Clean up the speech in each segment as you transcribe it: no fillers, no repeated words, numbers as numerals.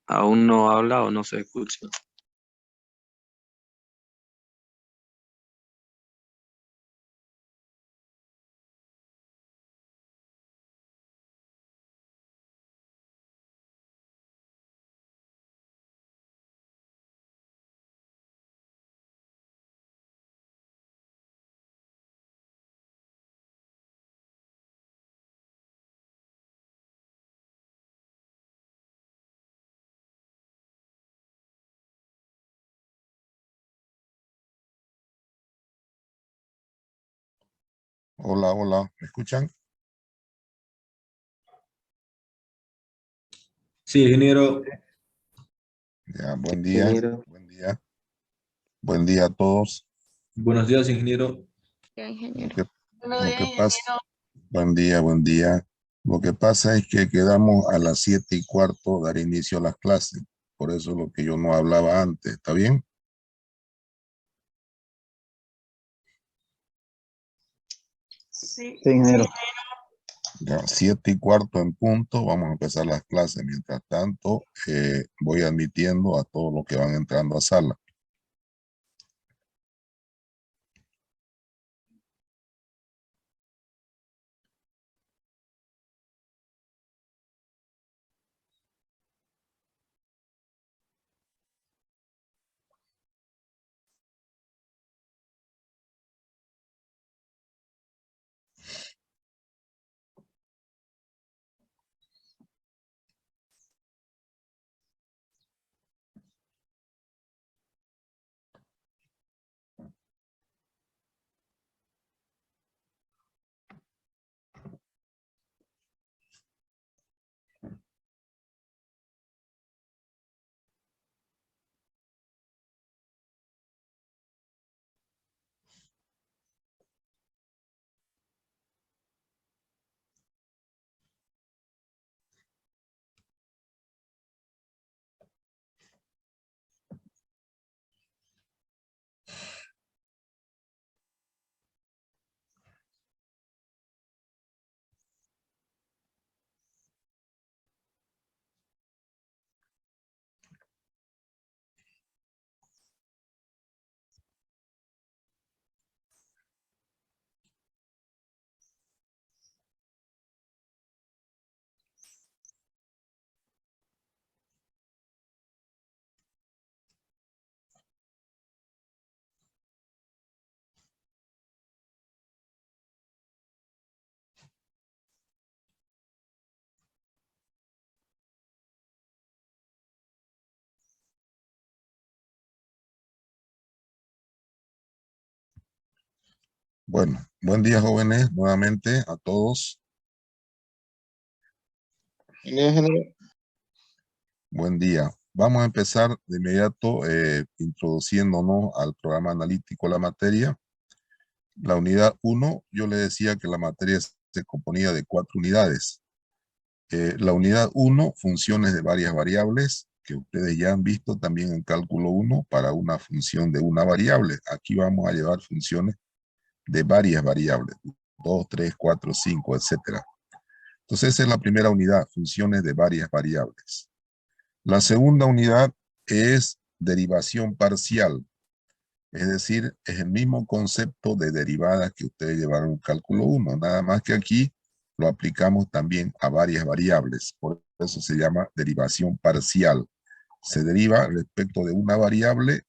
Aún no habla o no se escucha. Hola, hola, ¿me escuchan? Sí, ingeniero. Ya, buen día, Ingeniero. buen día, buen día a todos. Buenos días, ingeniero. Ya, Lo ingeniero. que, Buenos lo días, que pasa, ingeniero. buen día, buen día. Lo que pasa es que quedamos a las 7:15 dar inicio a las clases. Por eso es lo que yo no hablaba antes, ¿está bien? Sí, Sí, ingeniero. Ya, 7:15 en punto, vamos a empezar las clases. Mientras tanto, voy admitiendo a todos los que van entrando a sala. Bueno, buen día jóvenes, nuevamente a todos. Ingeniero. Buen día. Vamos a empezar de inmediato introduciéndonos al programa analítico de la materia. La unidad 1, yo le decía que la materia se componía de 4 unidades. La unidad 1, funciones de varias variables, que ustedes ya han visto también en cálculo 1 para una función de una variable. Aquí vamos a llevar funciones de varias variables, 2, 3, 4, 5, etcétera. Entonces esa es la primera unidad, funciones de varias variables. La segunda unidad es derivación parcial, es decir, es el mismo concepto de derivadas que ustedes llevaron en cálculo 1, nada más que aquí lo aplicamos también a varias variables, por eso se llama derivación parcial. Se deriva respecto de una variable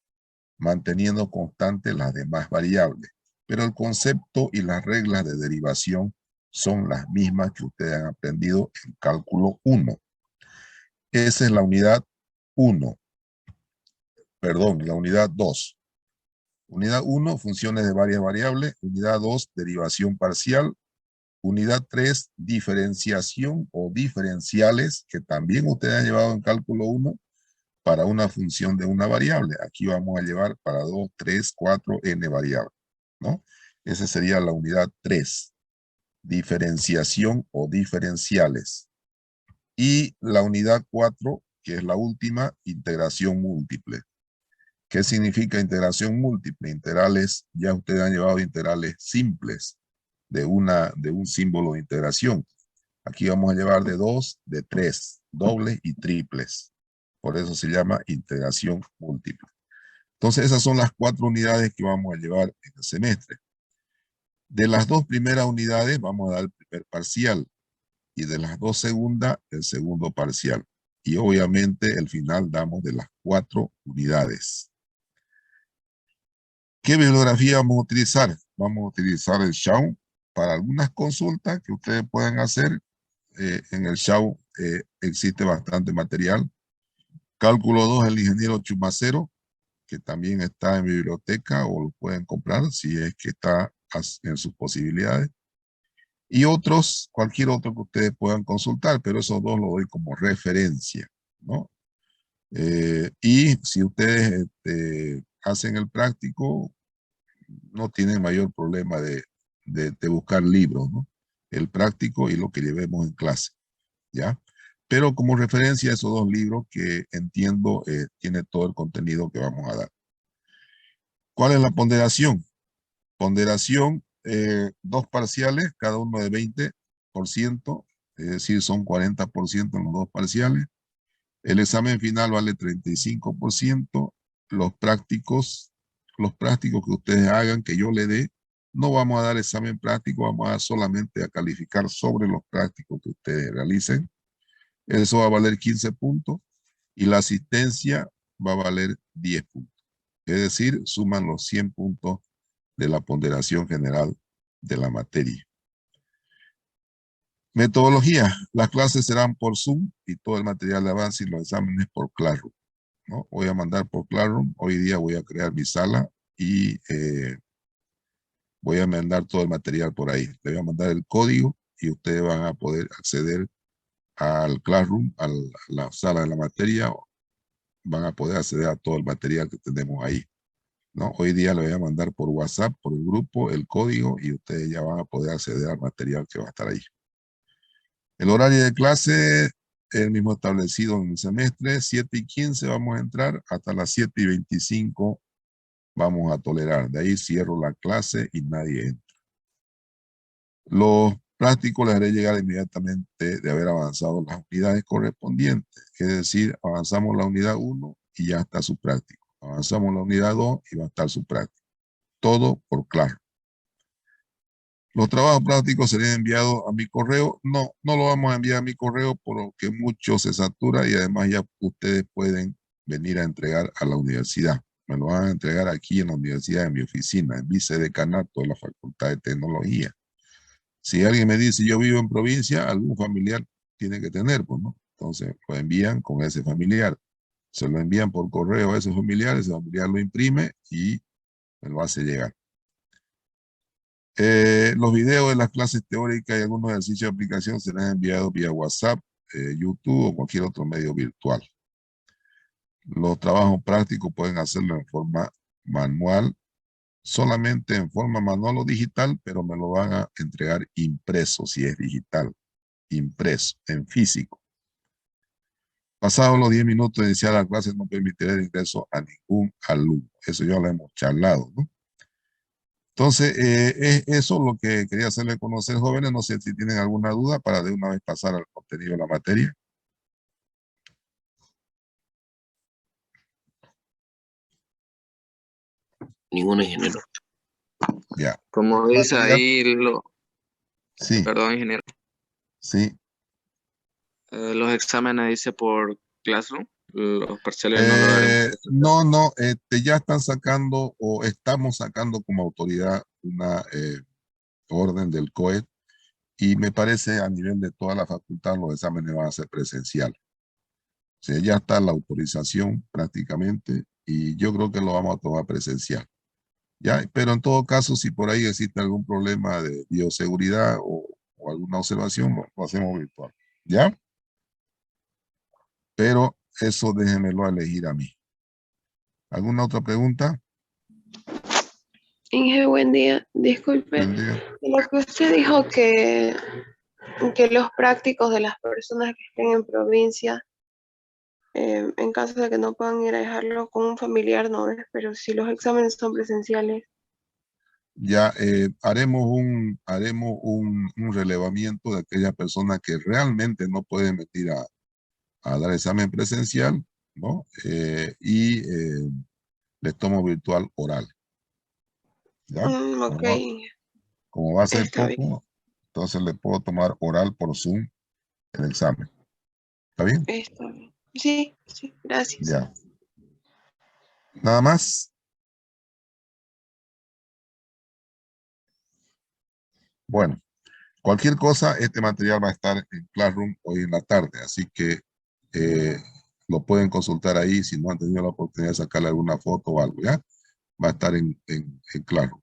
manteniendo constantes las demás variables, pero el concepto y las reglas de derivación son las mismas que ustedes han aprendido en cálculo 1. Esa es la unidad 1. Perdón, la unidad 2. Unidad 1, funciones de varias variables. Unidad 2, derivación parcial. Unidad 3, diferenciación o diferenciales, que también ustedes han llevado en cálculo 1 para una función de una variable. Aquí vamos a llevar para 2, 3, 4, n variables, ¿no? Esa sería la unidad 3, diferenciación o diferenciales. Y la unidad 4, que es la última, integración múltiple. ¿Qué significa integración múltiple? Integrales, ya ustedes han llevado integrales simples de un símbolo de integración. Aquí vamos a llevar de 2, de 3, dobles y triples. Por eso se llama integración múltiple. Entonces, esas son las 4 unidades que vamos a llevar en el semestre. De las 2 primeras unidades vamos a dar el primer parcial y de las 2 segundas el segundo parcial. Y obviamente el final damos de las 4 unidades. ¿Qué bibliografía vamos a utilizar? Vamos a utilizar el SHAU para algunas consultas que ustedes pueden hacer. En el SHAU existe bastante material. Cálculo 2, el ingeniero Chumacero, que también está en biblioteca o lo pueden comprar si es que está en sus posibilidades. Y otros, cualquier otro que ustedes puedan consultar, pero esos dos lo doy como referencia, ¿no? Y si ustedes hacen el práctico, no tienen mayor problema de buscar libros, ¿no? El práctico y lo que llevemos en clase, ¿ya? Pero como referencia esos 2 libros que entiendo tiene todo el contenido que vamos a dar. ¿Cuál es la ponderación? Ponderación, 2 parciales, cada uno de 20%, es decir, son 40% en los 2 parciales. El examen final vale 35%. Los prácticos que ustedes hagan, que yo le dé, no vamos a dar examen práctico, vamos a solamente a calificar sobre los prácticos que ustedes realicen. Eso va a valer 15 puntos y la asistencia va a valer 10 puntos. Es decir, suman los 100 puntos de la ponderación general de la materia. Metodología. Las clases serán por Zoom y todo el material de avance y los exámenes por Classroom, ¿no? Voy a mandar por Classroom. Hoy día voy a crear mi sala y voy a mandar todo el material por ahí. Le voy a mandar el código y ustedes van a poder acceder al Classroom, a la sala de la materia. Van a poder acceder a todo el material que tenemos ahí, ¿no? Hoy día le voy a mandar por WhatsApp, por el grupo, el código y ustedes ya van a poder acceder al material que va a estar ahí. El horario de clase es el mismo establecido en el semestre. 7:15 vamos a entrar, hasta las 7:25 vamos a tolerar. De ahí cierro la clase y nadie entra. Los prácticos les haré llegar inmediatamente de haber avanzado las unidades correspondientes. Es decir, avanzamos la unidad 1 y ya está su práctico. Avanzamos la unidad 2 y va a estar su práctico. Todo por claro. Los trabajos prácticos serían enviados a mi correo. No lo vamos a enviar a mi correo porque mucho se satura y además ya ustedes pueden venir a entregar a la universidad. Me lo van a entregar aquí en la universidad, en mi oficina, en vicedecanato de la Facultad de Tecnología. Si alguien me dice yo vivo en provincia, algún familiar tiene que tener, pues, ¿no? Entonces lo envían con ese familiar. Se lo envían por correo a esos familiares, ese familiar lo imprime y me lo hace llegar. Los videos de las clases teóricas y algunos ejercicios de aplicación serán enviados vía WhatsApp, YouTube o cualquier otro medio virtual. Los trabajos prácticos pueden hacerlo en forma manual, solamente en forma manual o digital, pero me lo van a entregar impreso si es digital, impreso, en físico. Pasados los 10 minutos de iniciar la clase no permitirá el ingreso a ningún alumno. Eso ya lo hemos charlado, ¿no? Entonces, es eso lo que quería hacerle conocer, jóvenes. No sé si tienen alguna duda para de una vez pasar al contenido de la materia. Ningún ingeniero. Ya. Como dice Material. ahí, Sí, perdón, ingeniero, sí. los exámenes dice por Classroom, los parciales no lo haremos. No, ya están sacando o estamos sacando como autoridad una orden del COET y me parece a nivel de toda la facultad los exámenes van a ser presenciales. O sea, ya está la autorización prácticamente y yo creo que lo vamos a tomar presencial. ¿Ya? Pero en todo caso, si por ahí existe algún problema de bioseguridad o alguna observación, lo hacemos virtual. ¿Ya? Pero eso déjenmelo elegir a mí. ¿Alguna otra pregunta? Inge, buen día. Disculpe, Buen día. de lo que usted dijo que los prácticos de las personas que estén en provincia, en caso de que no puedan ir a dejarlo con un familiar, no es, pero si los exámenes son presenciales. Ya haremos un relevamiento de aquellas personas que realmente no pueden venir a dar examen presencial. ¿no? Les tomo virtual oral. ¿Ya? Ok, Como va a ser está bien. poco, entonces le puedo tomar oral por Zoom el examen. ¿Está bien? Está bien. Sí, sí, gracias. Ya. Nada más. Bueno, cualquier cosa, este material va a estar en Classroom hoy en la tarde, así que lo pueden consultar ahí si no han tenido la oportunidad de sacarle alguna foto o algo, ¿ya? Va a estar en Classroom.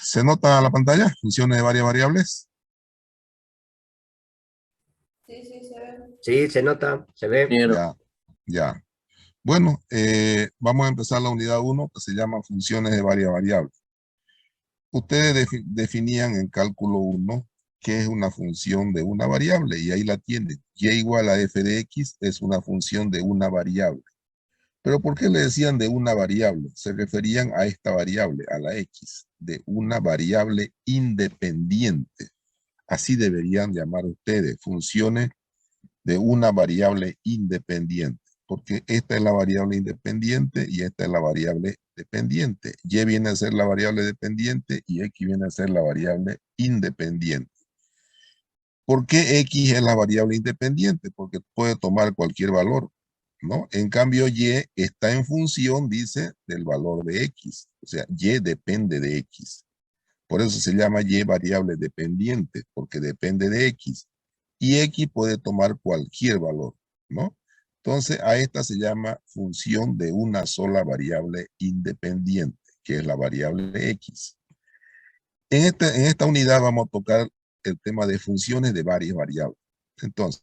¿Se nota la pantalla? Funciones de varias variables. Sí, sí, se ve. Sí, se nota, se ve. Ya, ya. Bueno, vamos a empezar la unidad 1 que se llama funciones de varias variables. Ustedes definían en cálculo 1 qué es una función de una variable y ahí la tienen. Y igual a f de x es una función de una variable. ¿Pero por qué le decían de una variable? Se referían a esta variable, a la x, de una variable independiente. Así deberían llamar ustedes, funciones de una variable independiente, porque esta es la variable independiente y esta es la variable dependiente. Y viene a ser la variable dependiente y x viene a ser la variable independiente. ¿Por qué x es la variable independiente? Porque puede tomar cualquier valor, ¿no? En cambio, y está en función, dice, del valor de x. O sea, y depende de x. Por eso se llama y variable dependiente, porque depende de x. Y x puede tomar cualquier valor, ¿no? Entonces, a esta se llama función de una sola variable independiente, que es la variable x. En esta unidad vamos a tocar el tema de funciones de varias variables. Entonces,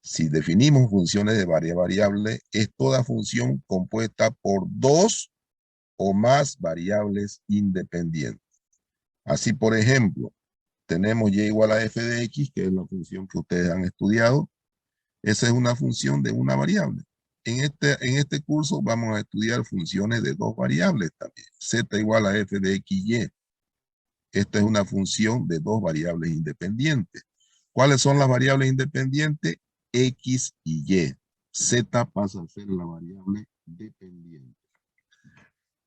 si definimos funciones de varias variables, es toda función compuesta por dos o más variables independientes. Así, por ejemplo, tenemos y igual a f de x, que es la función que ustedes han estudiado. Esa es una función de una variable. En este curso vamos a estudiar funciones de dos variables también. Z igual a f de x, y. Esta es una función de dos variables independientes. ¿Cuáles son las variables independientes? X y y. Z pasa a ser la variable dependiente.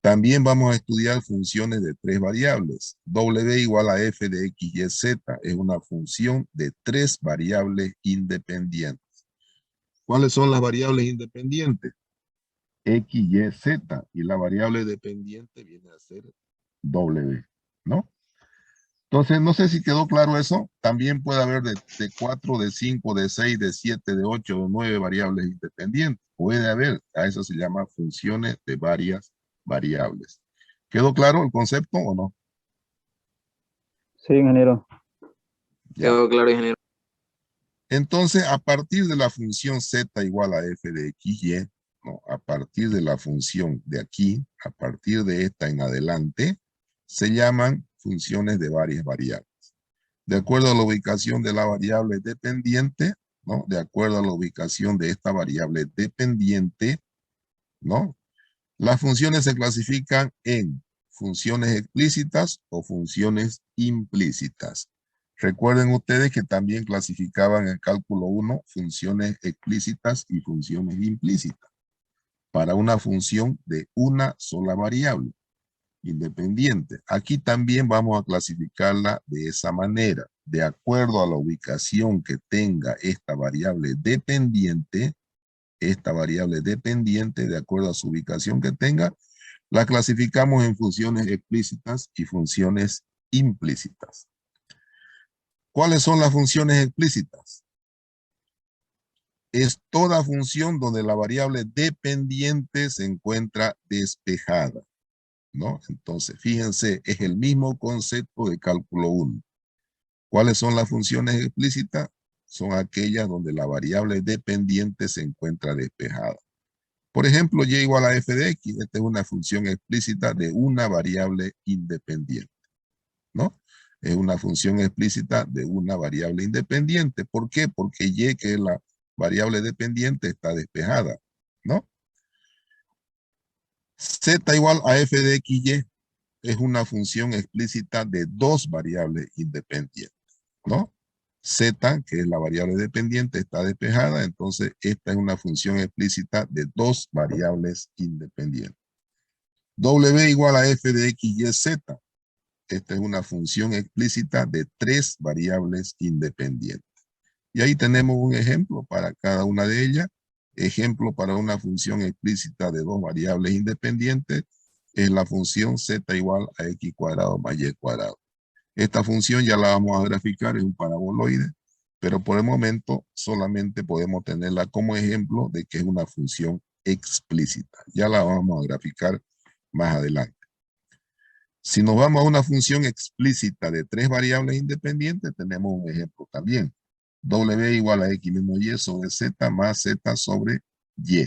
También vamos a estudiar funciones de tres variables. W igual a f de x, y, z es una función de tres variables independientes. ¿Cuáles son las variables independientes? X, y, z. Y la variable dependiente viene a ser W, ¿no? Entonces, no sé si quedó claro eso. También puede haber de 4, de 5, de 6, de 7, de 8, de 9 variables independientes. Puede haber. A eso se llama funciones de varias variables. ¿Quedó claro el concepto o no? Sí, ingeniero. Ya. Quedó claro, ingeniero. Entonces, a partir de la función z igual a f de x, y, ¿no? A partir de la función de aquí, a partir de esta en adelante, se llaman funciones de varias variables. De acuerdo a la ubicación de la variable dependiente, ¿no? De acuerdo a la ubicación de esta variable dependiente, ¿no? Las funciones se clasifican en funciones explícitas o funciones implícitas. Recuerden ustedes que también clasificaban en cálculo 1 funciones explícitas y funciones implícitas para una función de una sola variable independiente. Aquí también vamos a clasificarla de esa manera. De acuerdo a la ubicación que tenga esta variable dependiente, de acuerdo a su ubicación que tenga, la clasificamos en funciones explícitas y funciones implícitas. ¿Cuáles son las funciones explícitas? Es toda función donde la variable dependiente se encuentra despejada, ¿no? Entonces, fíjense, es el mismo concepto de cálculo 1. ¿Cuáles son las funciones explícitas? Son aquellas donde la variable dependiente se encuentra despejada. Por ejemplo, y igual a f de x. Esta es una función explícita de una variable independiente, ¿no? Es una función explícita de una variable independiente. ¿Por qué? Porque y, que es la variable dependiente, está despejada, ¿no? Z igual a f de x, y es una función explícita de dos variables independientes, ¿no? Z, que es la variable dependiente, está despejada, entonces esta es una función explícita de dos variables independientes. W igual a f de x, y, z. Esta es una función explícita de tres variables independientes. Y ahí tenemos un ejemplo para cada una de ellas. Ejemplo para una función explícita de dos variables independientes es la función z igual a x cuadrado más y cuadrado. Esta función ya la vamos a graficar, es un paraboloide, pero por el momento solamente podemos tenerla como ejemplo de que es una función explícita. Ya la vamos a graficar más adelante. Si nos vamos a una función explícita de tres variables independientes, tenemos un ejemplo también. W igual a x menos y sobre z más z sobre y.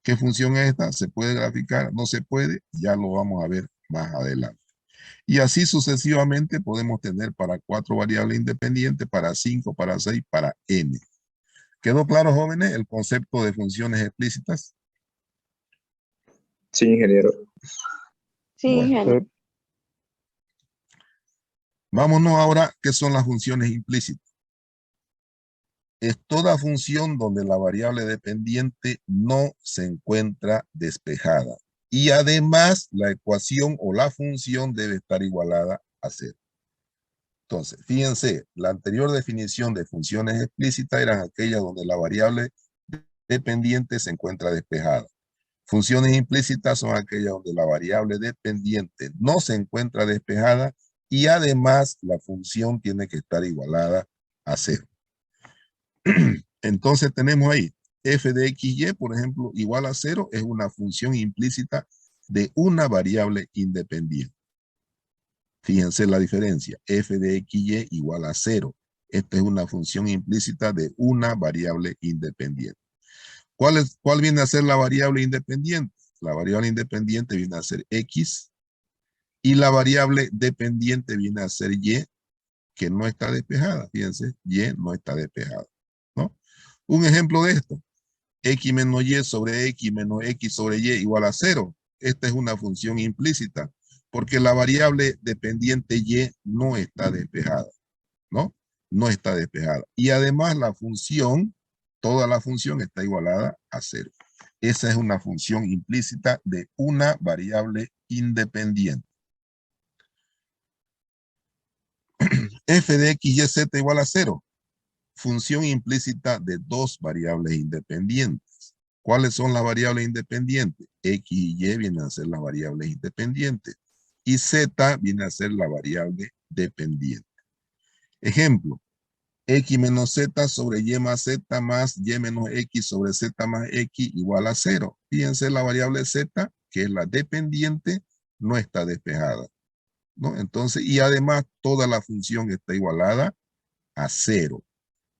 ¿Qué función es esta? ¿Se puede graficar? ¿No se puede? Ya lo vamos a ver más adelante. Y así sucesivamente podemos tener para 4 variables independientes, para 5, para 6, para n. ¿Quedó claro, jóvenes, el concepto de funciones explícitas? Sí, ingeniero. Sí, Bueno. ingeniero. Vámonos ahora, ¿qué son las funciones implícitas? Es toda función donde la variable dependiente no se encuentra despejada. Y además, la ecuación o la función debe estar igualada a 0. Entonces, fíjense, la anterior definición de funciones explícitas eran aquellas donde la variable dependiente se encuentra despejada. Funciones implícitas son aquellas donde la variable dependiente no se encuentra despejada y además la función tiene que estar igualada a 0. Entonces tenemos ahí f de x, y, por ejemplo, igual a 0 es una función implícita de una variable independiente. Fíjense la diferencia, f de x, y igual a 0. Esta es una función implícita de una variable independiente. ¿Cuál viene a ser la variable independiente? La variable independiente viene a ser x y la variable dependiente viene a ser y, que no está despejada. Fíjense, y no está despejada, ¿no? Un ejemplo de esto, x menos y sobre x menos x sobre y igual a 0. Esta es una función implícita porque la variable dependiente y no está despejada, ¿no? No está despejada. Y además la función, toda la función está igualada a 0. Esa es una función implícita de una variable independiente. F de x, y, z igual a 0. Función implícita de dos variables independientes. ¿Cuáles son las variables independientes? X y y vienen a ser las variables independientes. Y z viene a ser la variable dependiente. Ejemplo, x menos z sobre y más z más y menos x sobre z más x igual a 0. Fíjense, la variable z, que es la dependiente, no está despejada, ¿no? Entonces, y además toda la función está igualada a 0.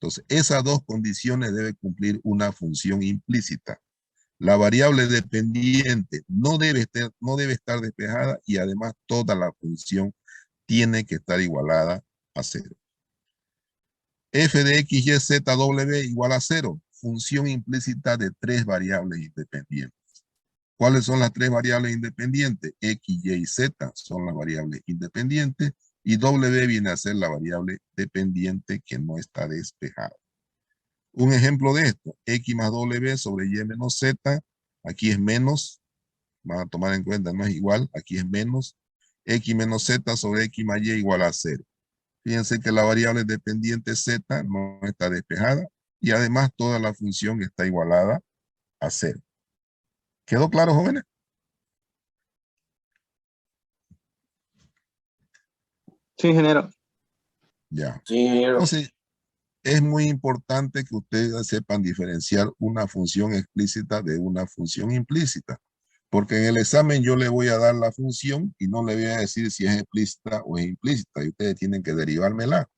Entonces, esas dos condiciones debe cumplir una función implícita. La variable dependiente no debe estar despejada y además toda la función tiene que estar igualada a 0. F de x, y, z, w igual a 0. Función implícita de tres variables independientes. ¿Cuáles son las tres variables independientes? X, y y z son las variables independientes y w viene a ser la variable dependiente que no está despejada. Un ejemplo de esto, x más w sobre y menos z, aquí es menos, van a tomar en cuenta, no es igual, aquí es menos, x menos z sobre x más y igual a 0. Fíjense que la variable dependiente z no está despejada y además toda la función está igualada a 0. ¿Quedó claro, jóvenes? Sí, ingeniero. Ya. Sí, ingeniero. Entonces, es muy importante que ustedes sepan diferenciar una función explícita de una función implícita. Porque en el examen yo le voy a dar la función y no le voy a decir si es explícita o es implícita. Y ustedes tienen que derivármela.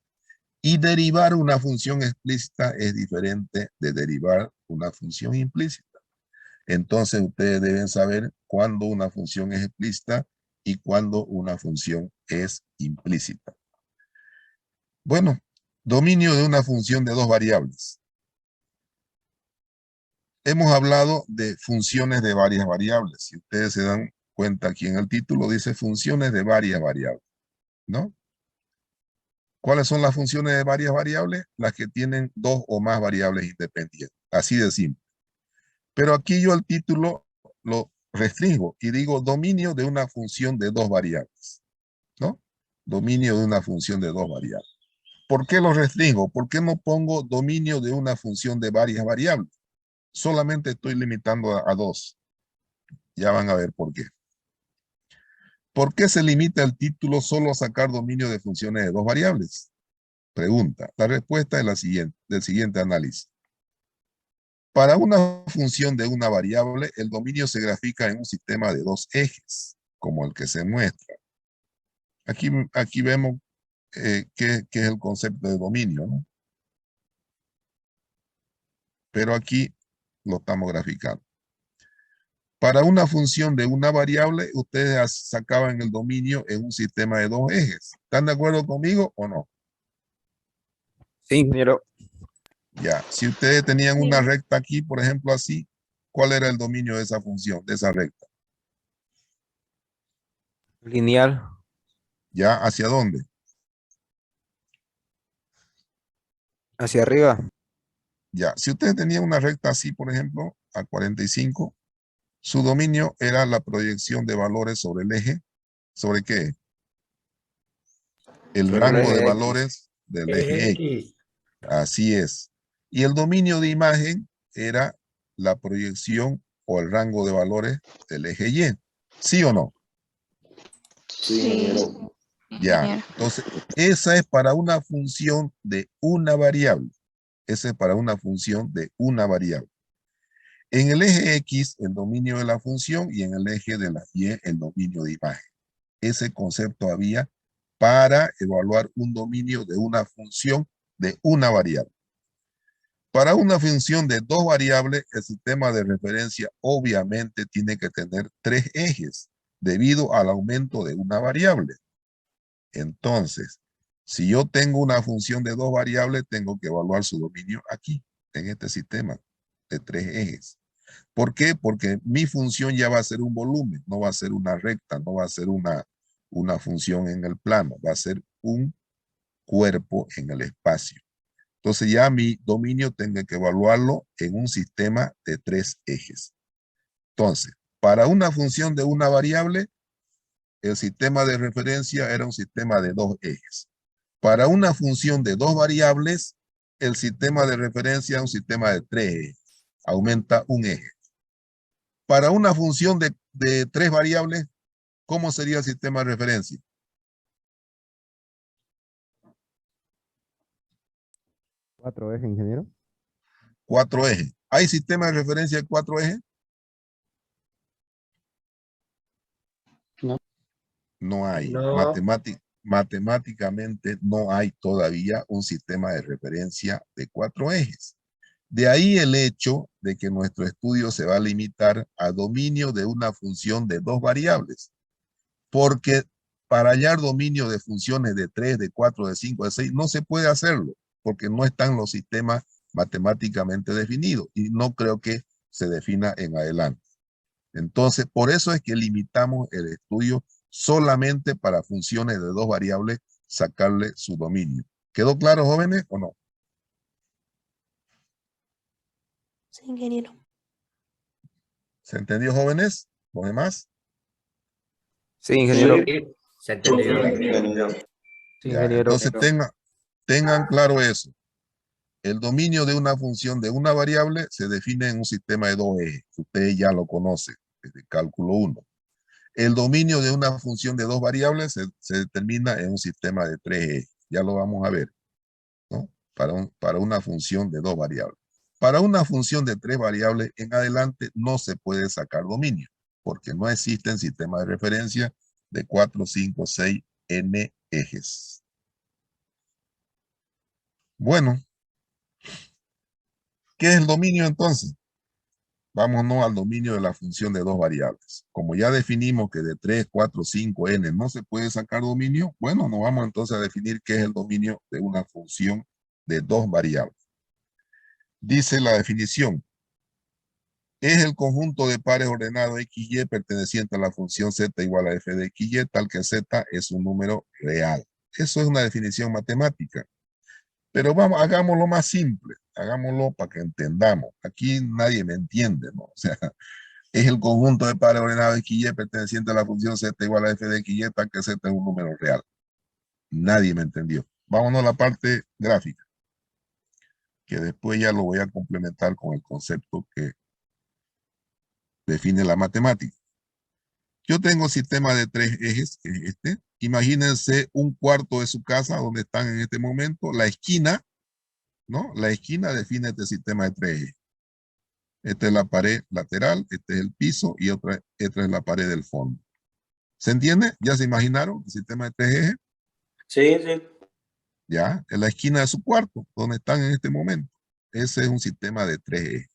Y derivar una función explícita es diferente de derivar una función implícita. Entonces ustedes deben saber cuándo una función es explícita y cuándo una función es implícita. Bueno, dominio de una función de dos variables. Hemos hablado de funciones de varias variables. Si ustedes se dan cuenta aquí en el título dice funciones de varias variables, ¿no? ¿Cuáles son las funciones de varias variables? Las que tienen dos o más variables independientes. Así de simple. Pero aquí yo el título lo restringo y digo dominio de una función de dos variables, ¿no? Dominio de una función de dos variables. ¿Por qué lo restringo? ¿Por qué no pongo dominio de una función de varias variables? Solamente estoy limitando a dos. Ya van a ver por qué. ¿Por qué se limita el título solo a sacar dominio de funciones de dos variables? Pregunta. La respuesta es la siguiente, del siguiente análisis. Para una función de una variable, el dominio se grafica en un sistema de dos ejes, como el que se muestra. Aquí vemos qué es el concepto de dominio, ¿no? Pero aquí lo estamos graficando. Para una función de una variable, ustedes sacaban el dominio en un sistema de dos ejes. ¿Están de acuerdo conmigo o no? Sí, ingeniero. Ya, si ustedes tenían una recta aquí, por ejemplo, así, ¿cuál era el dominio de esa función, de esa recta? Lineal. ¿Ya? ¿Hacia dónde? Hacia arriba. Ya, si ustedes tenían una recta así, por ejemplo, a 45, su dominio era la proyección de valores sobre el eje. ¿Sobre qué? El Sobre el rango de eje X. valores del eje X. X. Así es. Y el dominio de imagen era la proyección o el rango de valores del eje Y. ¿Sí o no? Sí. Ya. Entonces, esa es para una función de una variable. Esa es para una función de una variable. En el eje X, el dominio de la función, y en el eje de la Y, el dominio de imagen. Ese concepto había para evaluar un dominio de una función de una variable. Para una función de dos variables, el sistema de referencia obviamente tiene que tener tres ejes debido al aumento de una variable. Entonces, si yo tengo una función de dos variables, tengo que evaluar su dominio aquí, en este sistema de tres ejes. ¿Por qué? Porque mi función ya va a ser un volumen, no va a ser una recta, no va a ser una función en el plano, va a ser un cuerpo en el espacio. Entonces ya mi dominio tengo que evaluarlo en un sistema de tres ejes. Entonces, para una función de una variable, el sistema de referencia era un sistema de dos ejes. Para una función de dos variables, el sistema de referencia es un sistema de tres ejes. Aumenta un eje. Para una función de tres variables, ¿cómo sería el sistema de referencia? Cuatro ejes, ingeniero. Cuatro ejes. ¿Hay sistema de referencia de cuatro ejes? No. No hay. No. Matemáticamente no hay todavía un sistema de referencia de cuatro ejes. De ahí el hecho de que nuestro estudio se va a limitar a dominio de una función de dos variables. Porque para hallar dominio de funciones de 3, de 4, de 5, de 6, no se puede hacerlo, porque no están los sistemas matemáticamente definidos y no creo que se defina en adelante. Entonces, por eso es que limitamos el estudio solamente para funciones de dos variables, sacarle su dominio. ¿Quedó claro, jóvenes, o no? Sí, ingeniero. ¿Se entendió, jóvenes? ¿Los demás? Sí, ingeniero. Sí, se entendió. Sí, Ya, ingeniero. entonces tengan claro eso. El dominio de una función de una variable se define en un sistema de dos ejes. Ustedes ya lo conocen desde cálculo 1. El dominio de una función de dos variables se determina en un sistema de tres ejes. Ya lo vamos a ver, ¿no? Para una función de dos variables. Para una función de tres variables en adelante no se puede sacar dominio, porque no existen sistemas de referencia de 4, 5, 6, n ejes. Bueno, ¿qué es el dominio entonces? Vámonos al dominio de la función de dos variables. Como ya definimos que de 3, 4, 5, n no se puede sacar dominio, bueno, nos vamos entonces a definir qué es el dominio de una función de dos variables. Dice la definición, es el conjunto de pares ordenados x, y perteneciente a la función z igual a f de x, y, tal que z es un número real. Eso es una definición matemática. Pero vamos, hagámoslo más simple. Hagámoslo para que entendamos. Aquí nadie me entiende, ¿no? O sea, es el conjunto de pares ordenados x y perteneciente a la función z igual a f de x y, tal que z es un número real. Nadie me entendió. Vámonos a la parte gráfica, que después ya lo voy a complementar con el concepto que define la matemática. Yo tengo sistema de 3 ejes, que es este. Imagínense un cuarto de su casa donde están en este momento. La esquina, ¿no? La esquina define este sistema de 3 ejes. Esta es la pared lateral, este es el piso y esta es la pared del fondo. ¿Se entiende? ¿Ya se imaginaron el sistema de 3 ejes? Sí, sí. Ya, en la esquina de su cuarto, donde están en este momento. Ese es un sistema de 3 ejes.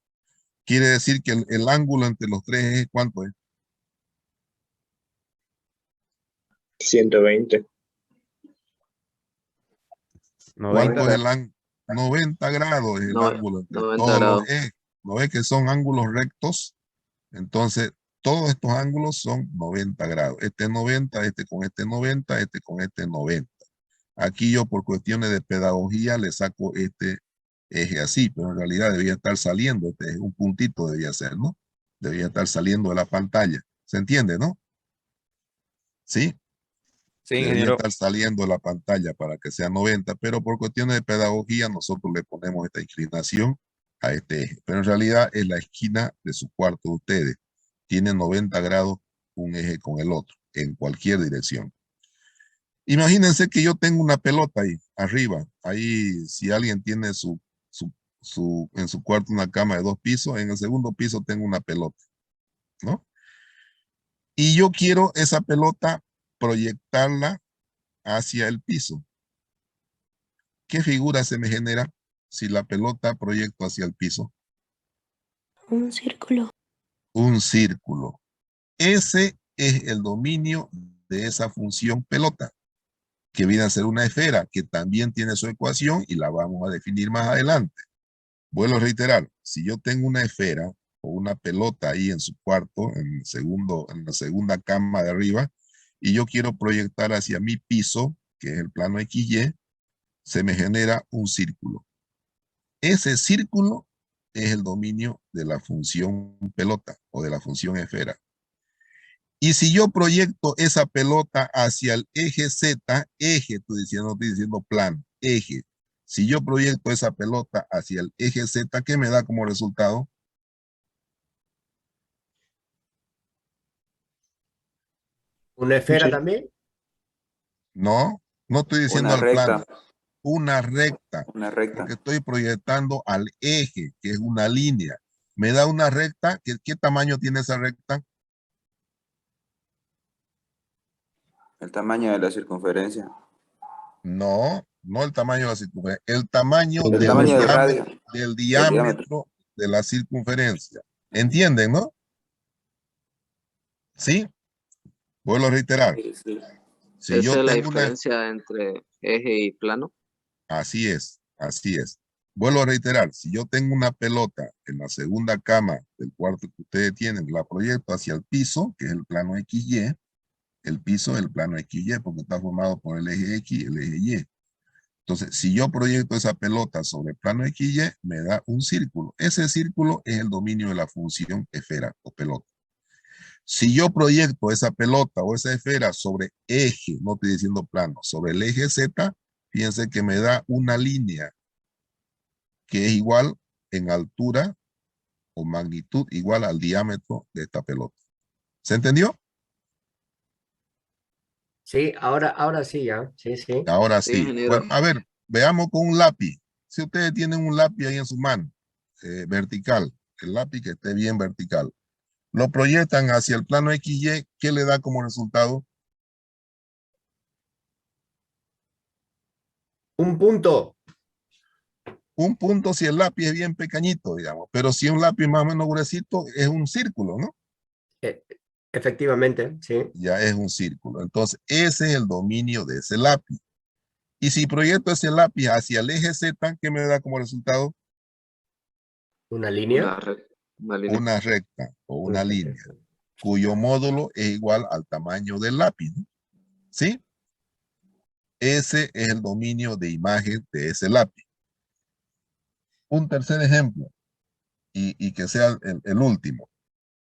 Quiere decir que el ángulo entre los 3 ejes, ¿cuánto es? 120. ¿Cuánto 90. es el ángulo? 90 grados es el ángulo entre 90 todos grados. los ejes. ¿No ve que son ángulos rectos? Entonces, todos estos ángulos son 90 grados. Este es 90, este con este 90, este con este 90. Aquí yo por cuestiones de pedagogía le saco este eje así, pero en realidad debía estar saliendo, este es un puntito debía ser, ¿no? Debía estar saliendo de la pantalla. ¿Se entiende, no? ¿Sí? Sí, Debería ingeniero. estar saliendo de la pantalla para que sea 90, pero por cuestiones de pedagogía nosotros le ponemos esta inclinación a este eje. Pero en realidad es la esquina de su cuarto de ustedes. Tiene 90 grados un eje con el otro, en cualquier dirección. Imagínense que yo tengo una pelota ahí, arriba. Ahí, si alguien tiene en su cuarto una cama de 2 pisos, en el segundo piso tengo una pelota, ¿no? Y yo quiero esa pelota proyectarla hacia el piso. ¿Qué figura se me genera si la pelota proyecto hacia el piso? Un círculo. Un círculo. Ese es el dominio de esa función pelota, que viene a ser una esfera, que también tiene su ecuación y la vamos a definir más adelante. Vuelvo a reiterar, si yo tengo una esfera o una pelota ahí en su cuarto, en la segunda cama de arriba, y yo quiero proyectar hacia mi piso, que es el plano XY, se me genera un círculo. Ese círculo es el dominio de la función pelota o de la función esfera. Y si yo proyecto esa pelota hacia el eje Z, eje, estoy diciendo plano, eje. Si yo proyecto esa pelota hacia el eje Z, ¿qué me da como resultado? ¿Una esfera Sí. también? No, no estoy diciendo Una al plano. recta, Una recta, una recta. porque estoy proyectando al eje, que es una línea. Me da una recta, ¿qué tamaño tiene esa recta? El tamaño de la circunferencia. No, no el tamaño de la circunferencia, el tamaño El tamaño del radio. del diámetro. diámetro de la circunferencia. ¿Entienden, no? ¿Sí? Vuelvo a reiterar. Sí, sí. Si Esa yo es la tengo una... diferencia entre eje y plano. Así es, así es. Vuelvo a reiterar, si yo tengo una pelota en la segunda cama del cuarto que ustedes tienen, la proyecto hacia el piso, que es el plano XY, el piso es el plano XY, porque está formado por el eje X y el eje Y. Entonces, si yo proyecto esa pelota sobre el plano XY, me da un círculo. Ese círculo es el dominio de la función esfera o pelota. Si yo proyecto esa pelota o esa esfera sobre eje, no estoy diciendo plano, sobre el eje Z, fíjense que me da una línea que es igual en altura o magnitud igual al diámetro de esta pelota. ¿Se entendió? Sí, ahora sí, ya. Sí, sí. Ahora Sí, sí. ingeniero. Bueno, a ver, veamos con un lápiz. Si ustedes tienen un lápiz ahí en su mano, vertical, el lápiz que esté bien vertical, lo proyectan hacia el plano XY, ¿qué le da como resultado? Un punto. Un punto si el lápiz es bien pequeñito, digamos, pero si un lápiz más o menos gruesito, es un círculo, ¿no? Efectivamente, sí. Ya es un círculo. Entonces, ese es el dominio de ese lápiz. Y si proyecto ese lápiz hacia el eje Z, ¿qué me da como resultado? ¿Una línea? Una línea. Una recta o una Una línea, recta. cuyo módulo es igual al tamaño del lápiz, ¿no? ¿Sí? Ese es el dominio de imagen de ese lápiz. Un tercer ejemplo, y que sea el último.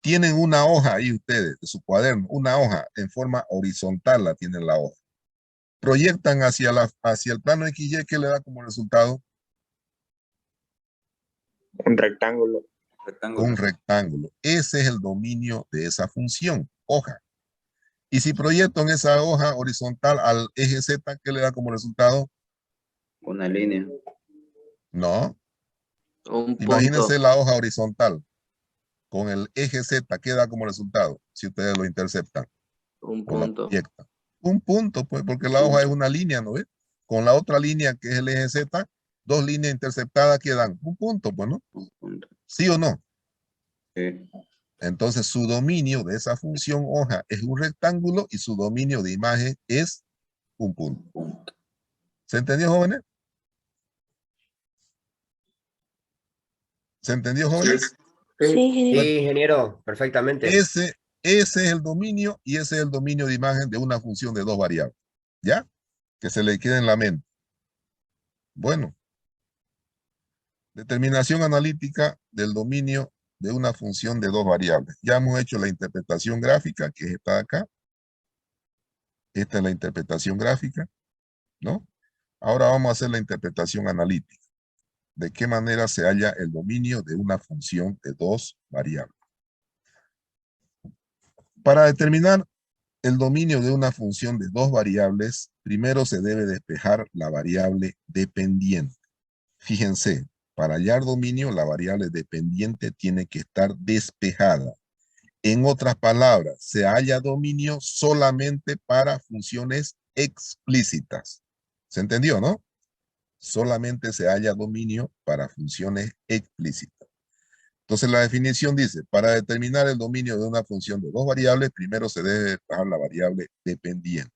Tienen una hoja ahí ustedes, de su cuaderno, una hoja en forma horizontal la tienen la hoja. Proyectan hacia el plano XY, ¿qué le da como resultado? Un rectángulo. Un rectángulo. Ese es el dominio de esa función, hoja. Y si proyecto en esa hoja horizontal al eje Z, ¿qué le da como resultado? Una línea. No. Un Imagínense punto. la hoja horizontal con el eje Z, ¿qué da como resultado? Si ustedes lo interceptan Un o la punto. proyectan. Un punto, pues, porque la hoja es una línea, ¿no ves? Con la otra línea, que es el eje Z, dos líneas interceptadas que dan un punto, pues, ¿no? Un punto. ¿Sí o no? Sí. Entonces, su dominio de esa función hoja es un rectángulo y su dominio de imagen es un punto. ¿Se entendió, jóvenes? ¿Se entendió, jóvenes? Sí, Sí, ingeniero. ingeniero, perfectamente. Ese es el dominio y ese es el dominio de imagen de una función de dos variables. ¿Ya? Que se le quede en la mente. Bueno. Determinación analítica del dominio de una función de dos variables. Ya hemos hecho la interpretación gráfica, que está acá. Esta es la interpretación gráfica, ¿no? Ahora vamos a hacer la interpretación analítica. ¿De qué manera se halla el dominio de una función de dos variables? Para determinar el dominio de una función de dos variables, primero se debe despejar la variable dependiente. Fíjense, para hallar dominio, la variable dependiente tiene que estar despejada. En otras palabras, se halla dominio solamente para funciones explícitas. ¿Se entendió, no? Solamente se halla dominio para funciones explícitas. Entonces la definición dice, para determinar el dominio de una función de dos variables, primero se debe despejar la variable dependiente.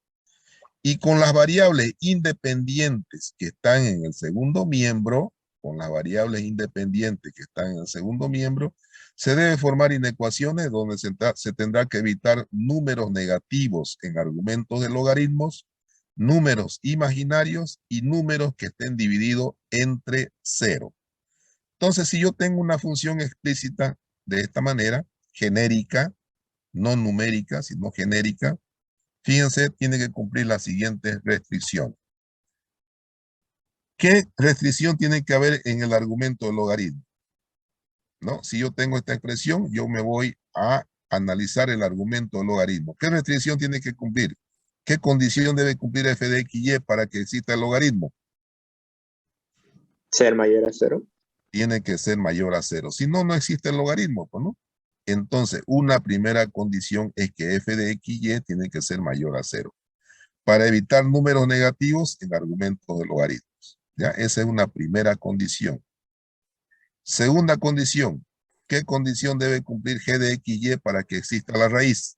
Y con las variables independientes que están en el segundo miembro, con las variables independientes que están en el segundo miembro, se debe formar inecuaciones donde se tendrá que evitar números negativos en argumentos de logaritmos, números imaginarios y números que estén divididos entre cero. Entonces, si yo tengo una función explícita de esta manera, genérica, no numérica, sino genérica, fíjense, tiene que cumplir las siguientes restricciones. ¿Qué restricción tiene que haber en el argumento del logaritmo? ¿No? Si yo tengo esta expresión, yo me voy a analizar el argumento del logaritmo. ¿Qué restricción tiene que cumplir? ¿Qué condición debe cumplir f de x, y para que exista el logaritmo? Ser mayor a 0. Tiene que ser mayor a 0. Si no, no existe el logaritmo, pues, ¿no? Entonces, una primera condición es que f de x, y tiene que ser mayor a 0. Para evitar números negativos en argumentos de logaritmos. ¿Ya? Esa es una primera condición. Segunda condición. ¿Qué condición debe cumplir g de x, y para que exista la raíz?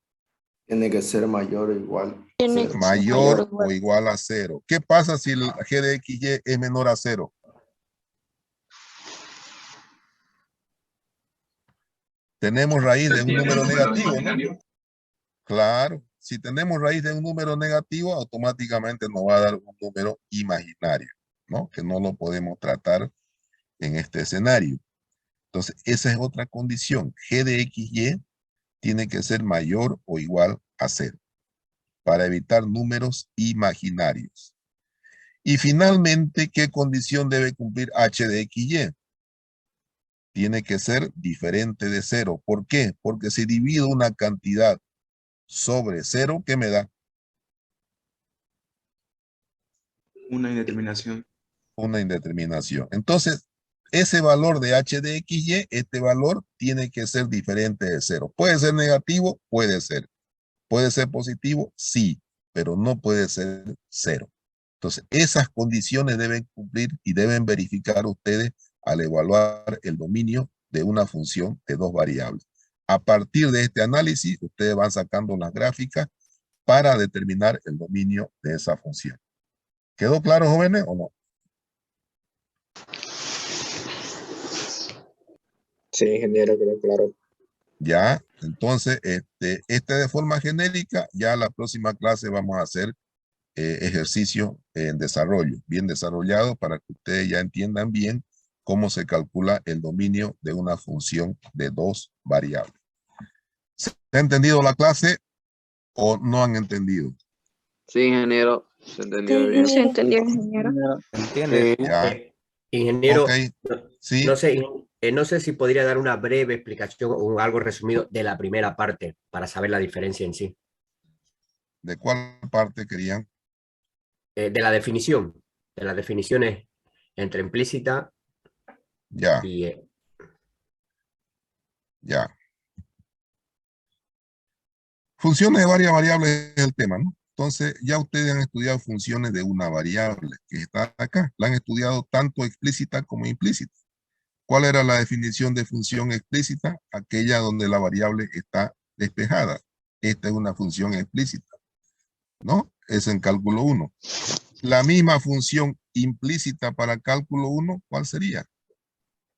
Tiene que ser mayor o igual. Mayor o igual a 0. ¿Qué pasa si el g de x, y es menor a 0? Tenemos raíz de un número negativo, ¿no? Claro. Si tenemos raíz de un número negativo, automáticamente nos va a dar un número imaginario, ¿no? Que no lo podemos tratar en este escenario. Entonces, esa es otra condición. G de x, y tiene que ser mayor o igual a 0 para evitar números imaginarios. Y finalmente, ¿qué condición debe cumplir h de x, y? Tiene que ser diferente de 0. ¿Por qué? Porque si divido una cantidad sobre 0, ¿qué me da? Una indeterminación. Una indeterminación. Entonces, ese valor de h de x, y, este valor tiene que ser diferente de 0. ¿Puede ser negativo? Puede ser. ¿Puede ser positivo? Sí, pero no puede ser 0. Entonces, esas condiciones deben cumplir y deben verificar ustedes al evaluar el dominio de una función de dos variables. A partir de este análisis, ustedes van sacando las gráficas para determinar el dominio de esa función. ¿Quedó claro, jóvenes, o no? Sí, ingeniero, quedó claro. Ya, entonces, de forma genérica, ya la próxima clase vamos a hacer ejercicio en desarrollo, bien desarrollado para que ustedes ya entiendan bien cómo se calcula el dominio de una función de dos variables. ¿Se ha entendido la clase o no han entendido? Sí, ingeniero, se entendió Sí, bien. se entendió, ingeniero. ¿Entiendes? Sí. Ya, Ingeniero, ok, sí. no sé si podría dar una breve explicación o algo resumido de la primera parte para saber la diferencia en sí. ¿De cuál parte querían? De la definición, de las definiciones entre implícita Ya, y... ya. Funciones de varias variables es el tema, ¿no? Entonces, ya ustedes han estudiado funciones de una variable que está acá. La han estudiado tanto explícita como implícita. ¿Cuál era la definición de función explícita? Aquella donde la variable está despejada. Esta es una función explícita, ¿no? Es en cálculo 1. La misma función implícita para cálculo 1, ¿cuál sería?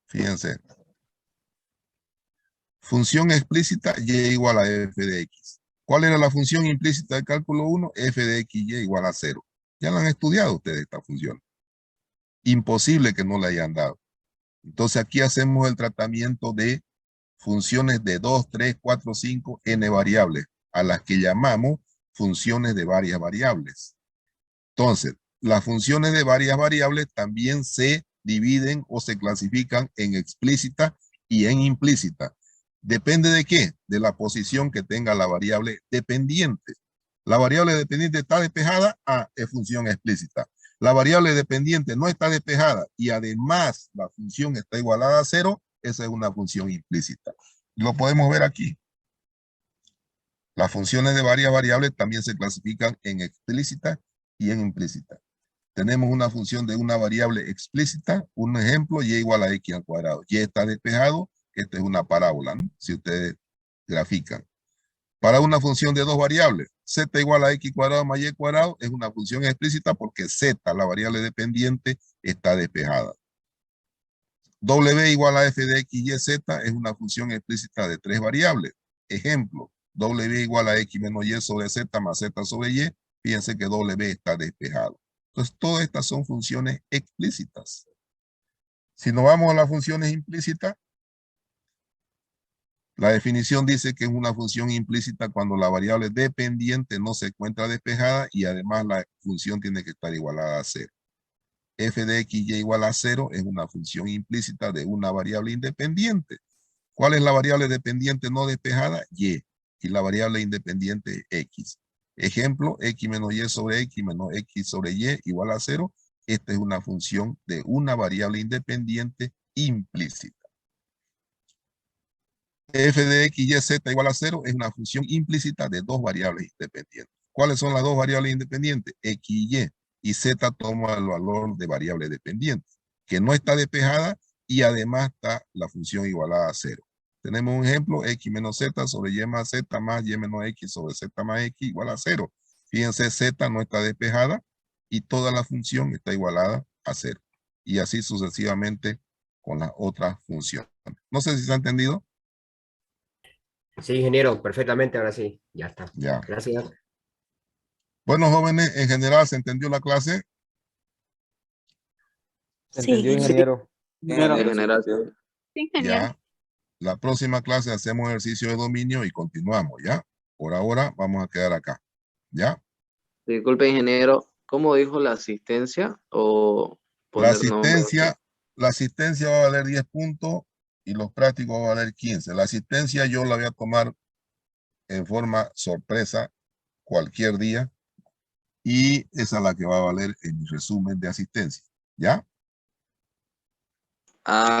Fíjense. Función explícita, y igual a f de x. ¿Cuál era la función implícita de cálculo 1? F de x, y igual a 0. Ya la han estudiado ustedes esta función. Imposible que no la hayan dado. Entonces aquí hacemos el tratamiento de funciones de 2, 3, 4, 5, n variables, a las que llamamos funciones de varias variables. Entonces, las funciones de varias variables también se dividen o se clasifican en explícita y en implícita. ¿Depende de qué? De la posición que tenga la variable dependiente. La variable dependiente está despejada, es función explícita. La variable dependiente no está despejada y además la función está igualada a 0, esa es una función implícita. Lo podemos ver aquí. Las funciones de varias variables también se clasifican en explícita y en implícita. Tenemos una función de una variable explícita, un ejemplo, y igual a x al cuadrado. Y está despejado, esta es una parábola, ¿no? Si ustedes grafican. Para una función de dos variables, z igual a x cuadrado más y cuadrado, es una función explícita porque z, la variable dependiente, está despejada. W igual a f de x y z es una función explícita de tres variables. Ejemplo, W igual a x menos y sobre z más z sobre y. Fíjense que W está despejado. Entonces, todas estas son funciones explícitas. Si nos vamos a las funciones implícitas, la definición dice que es una función implícita cuando la variable dependiente no se encuentra despejada y además la función tiene que estar igualada a 0. F de x y igual a 0 es una función implícita de una variable independiente. ¿Cuál es la variable dependiente no despejada? Y. Y la variable independiente x. Ejemplo, x menos y sobre x menos x sobre y igual a 0. Esta es una función de una variable independiente implícita. F de x, y, z igual a 0 es una función implícita de dos variables independientes. ¿Cuáles son las dos variables independientes? X y y. Y z toma el valor de variable dependiente, que no está despejada y además está la función igualada a 0. Tenemos un ejemplo, x menos z sobre y más z más y menos x sobre z más x igual a 0. Fíjense, z no está despejada y toda la función está igualada a 0. Y así sucesivamente con las otras funciones. No sé si se ha entendido. Sí, ingeniero, perfectamente, ahora sí, ya está. Ya. Gracias. Bueno, jóvenes, en general, ¿se entendió la clase? ¿Se Sí. entendió, ingeniero? En general, Sí, ingeniero. Ya. La próxima clase hacemos ejercicio de dominio y continuamos, ¿ya? Por ahora vamos a quedar acá, ¿ya? disculpe, ingeniero, ¿cómo dijo la asistencia? O La poner nombre. asistencia va a valer 10 puntos y los prácticos va a valer 15. La asistencia yo la voy a tomar en forma sorpresa cualquier día y esa es la que va a valer en mi resumen de asistencia, ¿ya?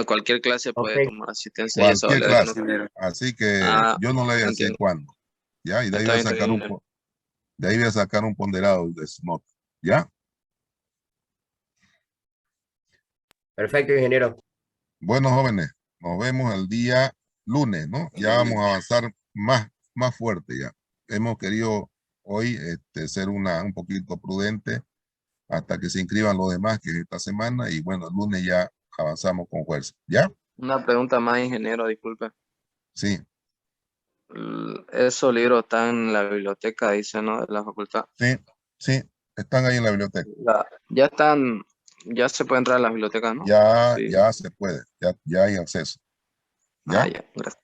Cualquier clase puede Ok. tomar asistencia y eso Cualquier vale. clase. Así que yo no le voy a decir Entiendo. cuándo, ¿ya? Y de ahí Está voy a bien, está sacar bien, un, de ahí voy a sacar un ponderado de su nota, ¿ya? Perfecto, ingeniero. Bueno, jóvenes, nos vemos el día lunes, ¿no? Ya vamos a avanzar más fuerte ya. Hemos querido hoy ser un poquito prudente hasta que se inscriban los demás, que es esta semana, y bueno, el lunes ya avanzamos con fuerza, ¿ya? Una pregunta más, ingeniero, disculpe. Sí, Esos libros están en la biblioteca, dice, ¿no? De la facultad. sí, sí. Están ahí en la biblioteca. Ya están, ya se puede entrar a la biblioteca, ¿no? Ya, Sí. ya se puede, ya hay acceso. ¿Ya? Ya, gracias.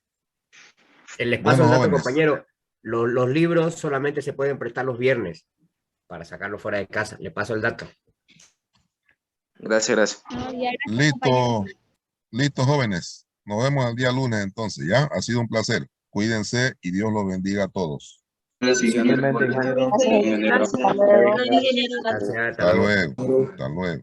Les paso Bueno, el dato, jóvenes. compañero. Los libros solamente se pueden prestar los viernes para sacarlos fuera de casa. Le paso el dato. Gracias. Listo, listo, jóvenes. Nos vemos el día lunes entonces, ¿ya? Ha sido un placer. Cuídense y Dios los bendiga a todos. Igualmente, ingeniero. Hasta Gracias, hasta luego. luego. Hasta luego.